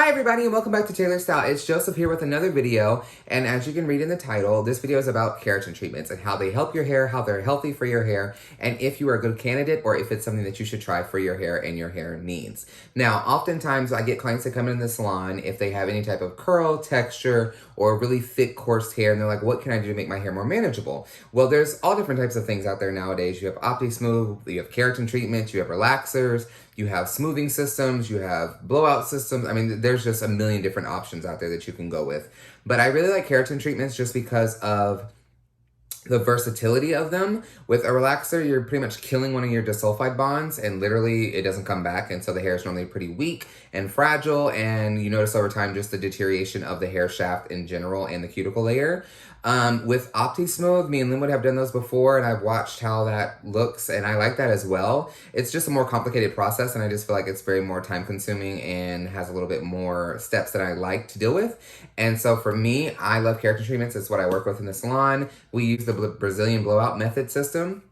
Hi everybody and welcome back to Taylor Style. It's Joseph here with another video, and as you can read in the title, this video is about keratin treatments and how they help your hair, how they're healthy for your hair, and if you are a good candidate or if it's something that you should try for your hair and your hair needs. Now, oftentimes I get clients that come in the salon if they have any type of curl, texture, or really thick, coarse hair, and they're like, what can I do to make my hair more manageable? Well, there's all different types of things out there nowadays. You have OptiSmooth, you have keratin treatments, you have relaxers, you have smoothing systems, you have blowout systems. I mean, there's just a million different options out there that you can go with. But I really like keratin treatments just because of the versatility of them. With a relaxer, you're pretty much killing one of your disulfide bonds and literally it doesn't come back. And so the hair is normally pretty weak and fragile. And you notice over time just the deterioration of the hair shaft in general and the cuticle layer. With OptiSmooth, me and Lynn would have done those before and I've watched how that looks and I like that as well. It's just a more complicated process and I just feel like it's very more time consuming and has a little bit more steps that I like to deal with. And so for me, I love keratin treatments. It's what I work with in the salon. We use the Brazilian blowout method system.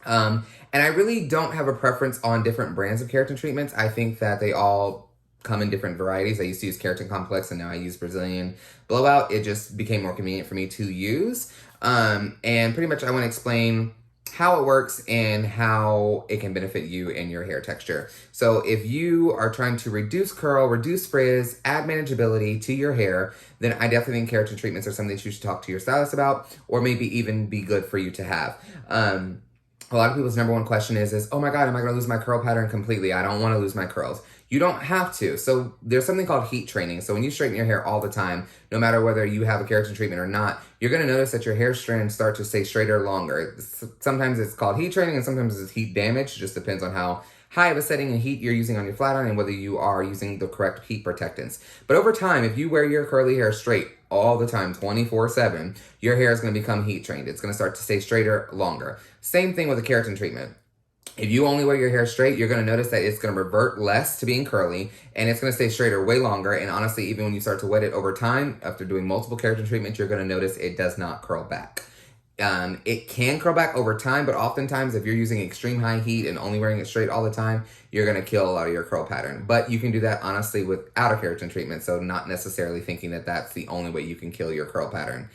And I really don't have a preference on different brands of keratin treatments. I think that they all come in different varieties. I used to use Keratin Complex and now I use Brazilian Blowout. It just became more convenient for me to use. And pretty much I want to explain how it works and how it can benefit you and your hair texture. So if you are trying to reduce curl, reduce frizz, add manageability to your hair, then I definitely think keratin treatments are something that you should talk to your stylist about or maybe even be good for you to have. A lot of people's number one question is, oh my God, am I going to lose my curl pattern completely? I don't want to lose my curls. You don't have to. So there's something called heat training. So when you straighten your hair all the time, no matter whether you have a keratin treatment or not, you're going to notice that your hair strands start to stay straighter longer. Sometimes it's called heat training and sometimes it's heat damage. It just depends on how high of a setting and heat you're using on your flat iron and whether you are using the correct heat protectants. But over time, if you wear your curly hair straight all the time, 24/7, your hair is going to become heat trained. It's going to start to stay straighter longer. Same thing with a keratin treatment. If you only wear your hair straight, you're going to notice that it's going to revert less to being curly and it's going to stay straighter way longer. And honestly, even when you start to wet it over time, after doing multiple keratin treatments, you're going to notice it does not curl back. It can curl back over time, but oftentimes if you're using extreme high heat and only wearing it straight all the time, you're going to kill a lot of your curl pattern. But you can do that honestly without a keratin treatment. So not necessarily thinking that that's the only way you can kill your curl pattern.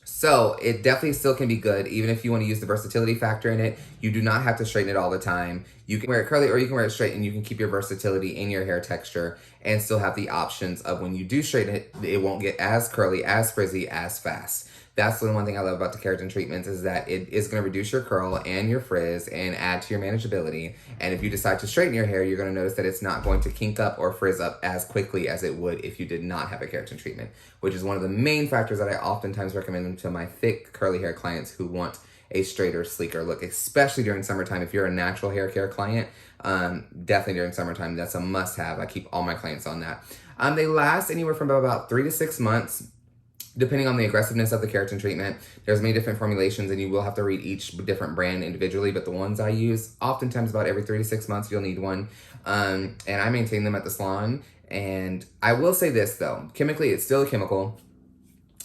So it definitely still can be good, even if you want to use the versatility factor in it. You do not have to straighten it all the time. You can wear it curly or you can wear it straight and you can keep your versatility in your hair texture and still have the options of when you do straighten it, it won't get as curly, as frizzy, as fast. That's the one thing I love about the keratin treatments is that it is going to reduce your curl and your frizz and add to your manageability. And if you decide to straighten your hair, you're going to notice that it's not going to kink up or frizz up as quickly as it would if you did not have a keratin treatment, which is one of the main factors that I oftentimes recommend to my thick curly hair clients who want a straighter, sleeker look, especially during summertime. If you're a natural hair care client, definitely during summertime, that's a must have. I keep all my clients on that. They last anywhere from about 3 to 6 months. Depending on the aggressiveness of the keratin treatment. There's many different formulations and you will have to read each different brand individually, but the ones I use, oftentimes about every 3 to 6 months, you'll need one. And I maintain them at the salon. And I will say this though, chemically, it's still a chemical.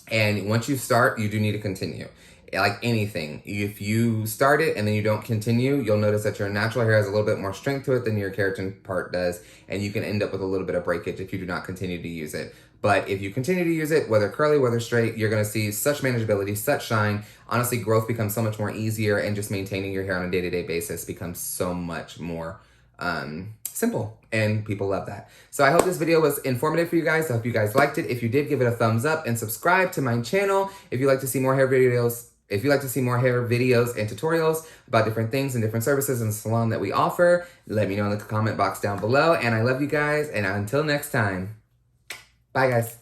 And once you start, you do need to continue. Like anything, if you start it and then you don't continue, you'll notice that your natural hair has a little bit more strength to it than your keratin part does, and you can end up with a little bit of breakage if you do not continue to use it. But if you continue to use it, whether curly, whether straight, you're going to see such manageability, such shine. Honestly, growth becomes so much more easier, and just maintaining your hair on a day-to-day basis becomes so much more simple, and people love that. So I hope this video was informative for you guys. I hope you guys liked it. If you did, give it a thumbs up and subscribe to my channel if you'd like to see more hair videos. If you'd like to see more hair videos and tutorials about different things and different services in the salon that we offer, let me know in the comment box down below. And I love you guys. And until next time, bye guys.